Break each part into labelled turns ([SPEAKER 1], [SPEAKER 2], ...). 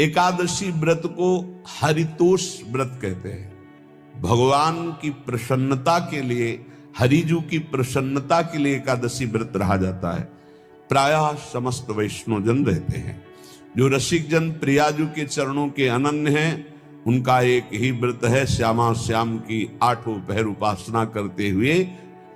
[SPEAKER 1] एकादशी व्रत को हरितोष व्रत कहते हैं। भगवान की प्रसन्नता के लिए, हरिजू की प्रसन्नता के लिए एकादशी व्रत रहा जाता है। प्रायः समस्त वैष्णव जन रहते हैं। जो रसिक जन प्रियाजू के चरणों के अनन्य हैं, उनका एक ही व्रत है, श्यामा श्याम की 8 पहर उपासना करते हुए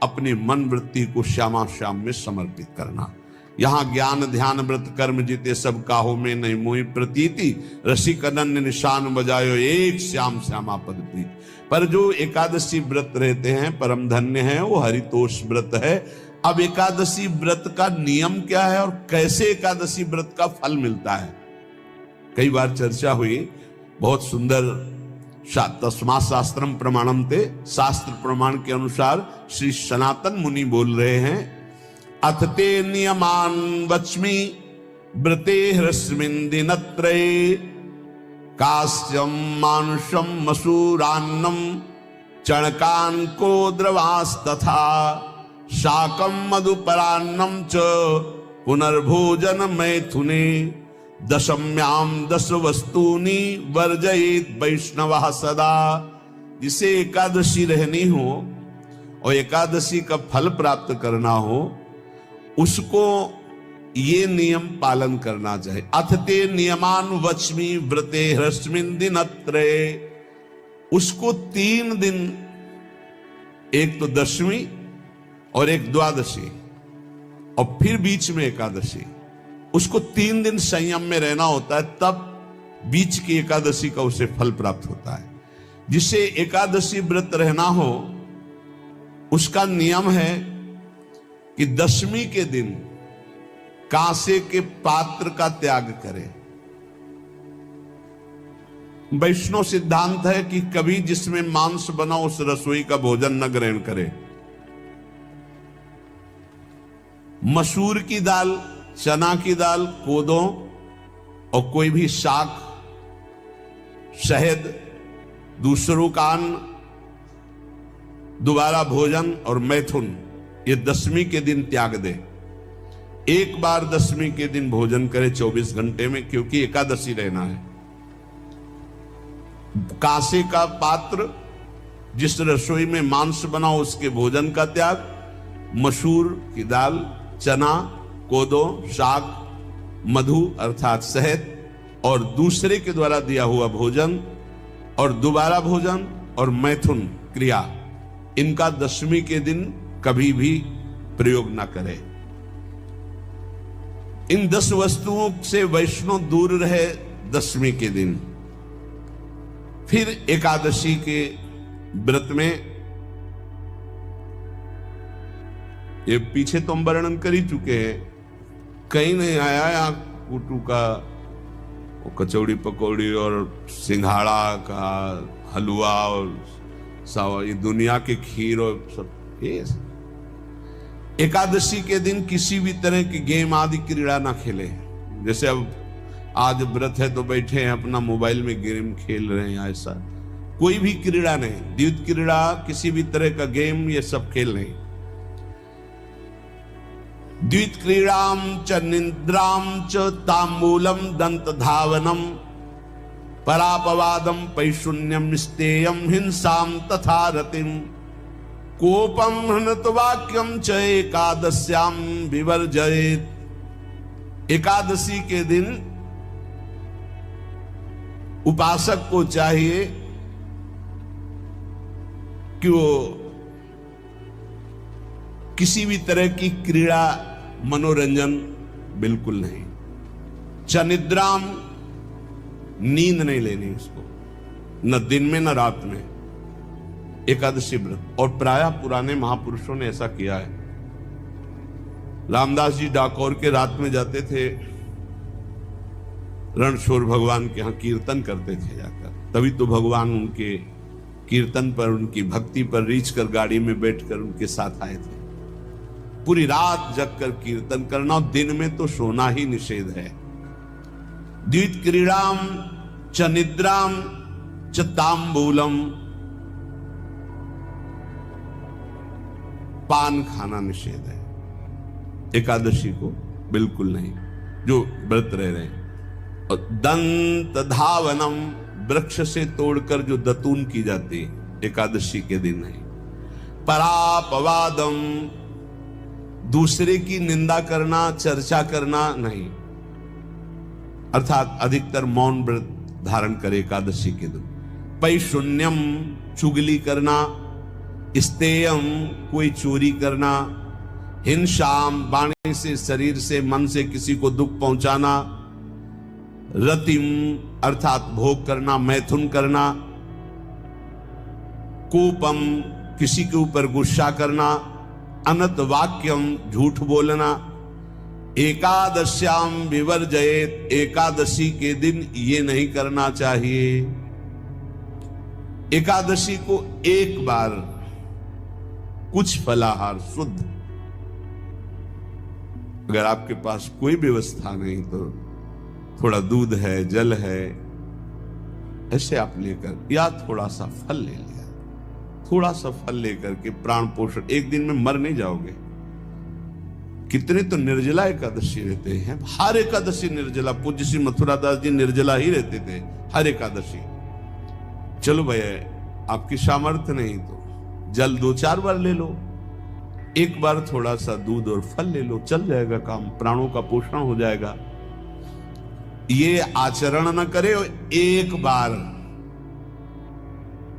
[SPEAKER 1] अपने मन वृत्ति को श्यामा श्याम में समर्पित करना। यहाँ ज्ञान ध्यान व्रत कर्म जीते सब काहो में नहीं मोहि प्रतीति, रसिक अनन्य निशान बजायो एक श्याम श्यामा पद प्रीति। पर जो एकादशी व्रत रहते हैं परम धन्य है, वो हरितोष व्रत है। अब एकादशी व्रत का नियम क्या है और कैसे एकादशी व्रत का फल मिलता है, कई बार चर्चा हुई। बहुत सुंदर तस्मात् शास्त्रम प्रमाणम ते, शास्त्र प्रमाण के अनुसार श्री सनातन मुनि बोल रहे हैं, अथ ते नियमान वच्मि व्रते ह्रस्मिन् दिनत्रये, कास्यम मानुषम मसूरान्नम चणकान को द्रवास्तथा, शाकम मधुपरान्नम च पुनर्भोजन मैथुने, दशम्याम 10 वस्तूनि वर्जयेत वैष्णवः सदा। जिसे एकादशी रहनी हो और एकादशी का फल प्राप्त करना हो, उसको ये नियम पालन करना चाहिए। अथ ते नियमान वच्मि व्रते ह्रस्मिन् दिनत्रये, उसको 3 दिन, एक तो दशमी और एक द्वादशी और फिर बीच में एकादशी, उसको 3 दिन संयम में रहना होता है, तब बीच की एकादशी का उसे फल प्राप्त होता है। जिसे एकादशी व्रत रहना हो, उसका नियम है कि दशमी के दिन कांसे के पात्र का त्याग करे। वैष्णव सिद्धांत है कि कभी जिसमें मांस बना उस रसोई का भोजन न ग्रहण करे। मसूर की दाल, चना की दाल, कोदों और कोई भी शाक, शहद, दूसरों का अन्न, दोबारा भोजन और मैथुन, ये दशमी के दिन त्याग दे। एक बार दशमी के दिन भोजन करे 24 घंटे में, क्योंकि एकादशी रहना है। कांसे का पात्र, जिस रसोई में मांस बना उसके भोजन का त्याग, मसूर की दाल, चना, कोदो, शाक, मधु अर्थात शहद और दूसरे के द्वारा दिया हुआ भोजन और दोबारा भोजन और मैथुन क्रिया, इनका दशमी के दिन कभी भी प्रयोग ना करें। इन 10 वस्तुओं से वैष्णव दूर रहे दशमी के दिन। फिर एकादशी के व्रत में, ये पीछे तो हम वर्णन कर ही चुके हैं, कहीं नहीं आया यहाँ कुटू का कचौड़ी पकौड़ी और सिंघाड़ा का हलवा और सावा, ये दुनिया के खीर और सब। ये एकादशी के दिन किसी भी तरह की गेम आदि क्रीड़ा ना खेले। जैसे अब आज व्रत है तो बैठे हैं अपना मोबाइल में गेम खेल रहे हैं, ऐसा कोई भी क्रीड़ा नहीं। द्वैत क्रीड़ा, किसी भी तरह का गेम, ये सब खेल नहीं। द्वैत क्रीड़ाम च निद्राम च तांबूलम दंत धावनम, परापवादम पैशून्यम स्तेयम हिंसाम तथा रतिम, कोपम हनत वाक्यम च एकादश्याम विवर्जयेत। एकादशी के दिन उपासक को चाहिए कि वो किसी भी तरह की क्रीड़ा, मनोरंजन बिल्कुल नहीं। चनिद्राम, नींद नहीं लेनी उसको, न दिन में न रात में, एकादशी व्रत। और प्रायः पुराने महापुरुषों ने ऐसा किया है। रामदास जी डाकोर के रात में जाते थे, रणछोड़ भगवान के यहाँ कीर्तन करते थे जाकर। तभी तो भगवान उनके कीर्तन पर, उनकी भक्ति पर रीछ कर गाड़ी में बैठकर उनके साथ आए थे। पूरी रात जगकर कीर्तन करना, और दिन में तो सोना ही निषेध है। द्वैत क्रीड़ाम च निद्राम च तांबूलम, पान खाना निषेध है। एकादशी को बिल्कुल नहीं, जो व्रत रह रहे हैं। और दंत धावनम, वृक्ष से तोड़कर जो दतून की जाती एकादशी के दिन नहीं। परापवादम, दूसरे की निंदा करना, चर्चा करना नहीं, अर्थात अधिकतर मौन व्रत धारण करे एकादशी के दिन। पैशून्यम, चुगली करना। स्तेयम, कोई चोरी करना। हिंसाम, वाणी से, शरीर से, मन से किसी को दुख पहुंचाना। रतिम, अर्थात भोग करना, मैथुन करना। कोपम, किसी के ऊपर गुस्सा करना। अनत वाक्यम, झूठ बोलना। एकादश्याम विवर्जयेत, एकादशी के दिन ये नहीं करना चाहिए। एकादशी को एक बार कुछ फलाहार शुद्ध, अगर आपके पास कोई व्यवस्था नहीं तो थोड़ा दूध है, जल है, ऐसे आप लेकर, या थोड़ा सा फल ले लिया, थोड़ा सा फल लेकर के प्राण पोषण, एक दिन में मर नहीं जाओगे। कितने तो निर्जला एकादशी रहते हैं, हर एकादशी निर्जला। पूज्य श्री मथुरा दास जी निर्जला ही रहते थे हर एकादशी। चलो भैया आपकी सामर्थ्य नहीं तो जल 2-4 बार ले लो, एक बार थोड़ा सा दूध और फल ले लो, चल जाएगा काम, प्राणों का पोषण हो जाएगा। ये आचरण न करे और एक बार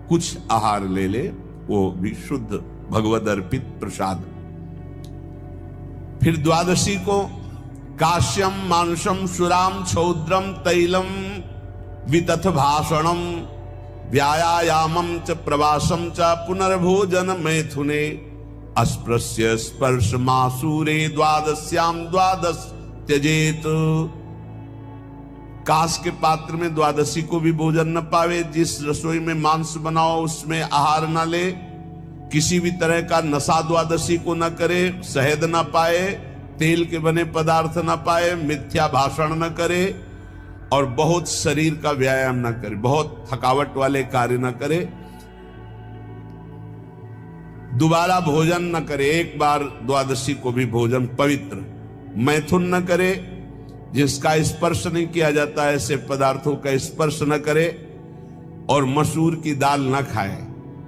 [SPEAKER 1] कुछ आहार ले ले, वो भी शुद्ध भगवद अर्पित प्रसाद। फिर द्वादशी को काश्यम, मांसम, सुराम, छौद्रम, तैलम, वितथ भाषणम, व्यायामम च प्रवासम च पुनर्भोजन मैथुने, अस्पृश्य स्पर्श मासूरे द्वादश्याम द्वादश त्यजेत। कांस के पात्र में द्वादशी को भी भोजन न पावे। जिस रसोई में मांस बनाओ उसमें आहार न ले। किसी भी तरह का नशा द्वादशी को न करे। शहद न पाए, तेल के बने पदार्थ न पाए, मिथ्या भाषण न करे और बहुत शरीर का व्यायाम न करे, बहुत थकावट वाले कार्य न करे। दोबारा भोजन न करे, एक बार द्वादशी को भी भोजन पवित्र। मैथुन न करे, जिसका स्पर्श नहीं किया जाता ऐसे पदार्थों का स्पर्श न करे, और मसूर की दाल न खाए।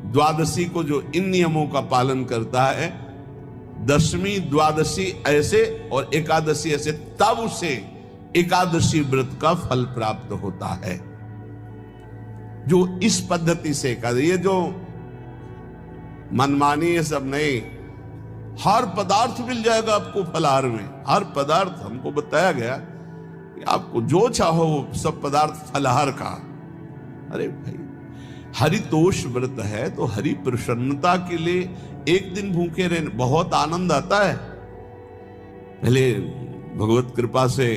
[SPEAKER 1] द्वादशी को जो इन नियमों का पालन करता है, दशमी द्वादशी ऐसे और एकादशी ऐसे, तब उसे एकादशी व्रत का फल प्राप्त होता है। जो इस पद्धति से एकादशी, ये जो मनमानी है सब नहीं, हर पदार्थ मिल जाएगा आपको फलाहार में। हर पदार्थ हमको बताया गया कि आपको जो चाहो वो सब पदार्थ फलाहार का। अरे भाई, हरितोष व्रत है तो हरि प्रसन्नता के लिए एक दिन भूखे रहने बहुत आनंद आता है। पहले भगवत कृपा से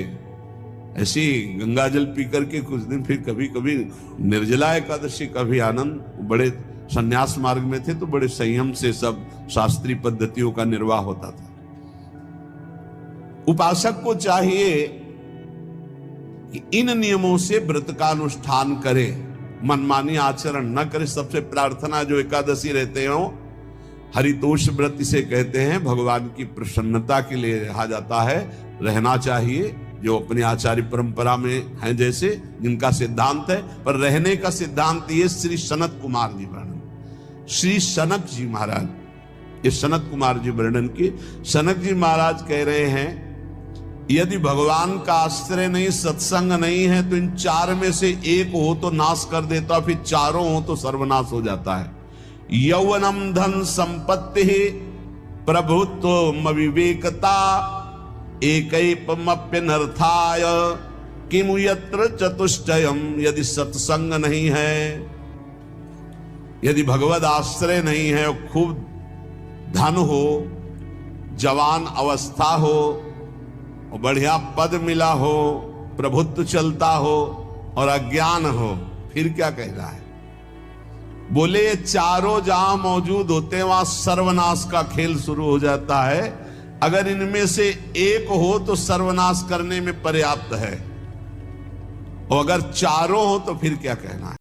[SPEAKER 1] ऐसी गंगा जल पी करके कुछ दिन, फिर कभी कभी निर्जला एकादशी का भी आनंद। बड़े संन्यास मार्ग में थे तो बड़े संयम से सब शास्त्रीय पद्धतियों का निर्वाह होता था। उपासक को चाहिए कि इन नियमों से व्रत का अनुष्ठान करे, मनमानी आचरण न करे। सबसे प्रार्थना जो एकादशी रहते हो, हरितोष व्रत इसे कहते हैं, भगवान की प्रसन्नता के लिए रहा जाता है, रहना चाहिए। जो अपनी आचार्य परंपरा में हैं जैसे, जिनका सिद्धांत है, पर रहने का सिद्धांत ये श्री सनत कुमार जी वर्णन, श्री सनक जी महाराज, ये सनत कुमार जी वर्णन की। सनक जी महाराज कह रहे हैं, यदि भगवान का आश्रय नहीं, सत्संग नहीं है, तो इन 4 में से एक हो तो नाश कर देता, फिर चारों हो तो सर्वनाश हो जाता है। यौवनम धन संपत्ति प्रभुत्व विवेकता एकैपमप्यनर्थाय किमु यत्र चतुष्टयम। यदि सत्संग नहीं है, यदि भगवद आश्रय नहीं है, खूब धन हो, जवान अवस्था हो, बढ़िया पद मिला हो, प्रभुत्व चलता हो और अज्ञान हो, फिर क्या कहना है? बोले ये चारों जहां मौजूद होते हैं वहां सर्वनाश का खेल शुरू हो जाता है। अगर इनमें से एक हो तो सर्वनाश करने में पर्याप्त है, और अगर चारों हो तो फिर क्या कहना है?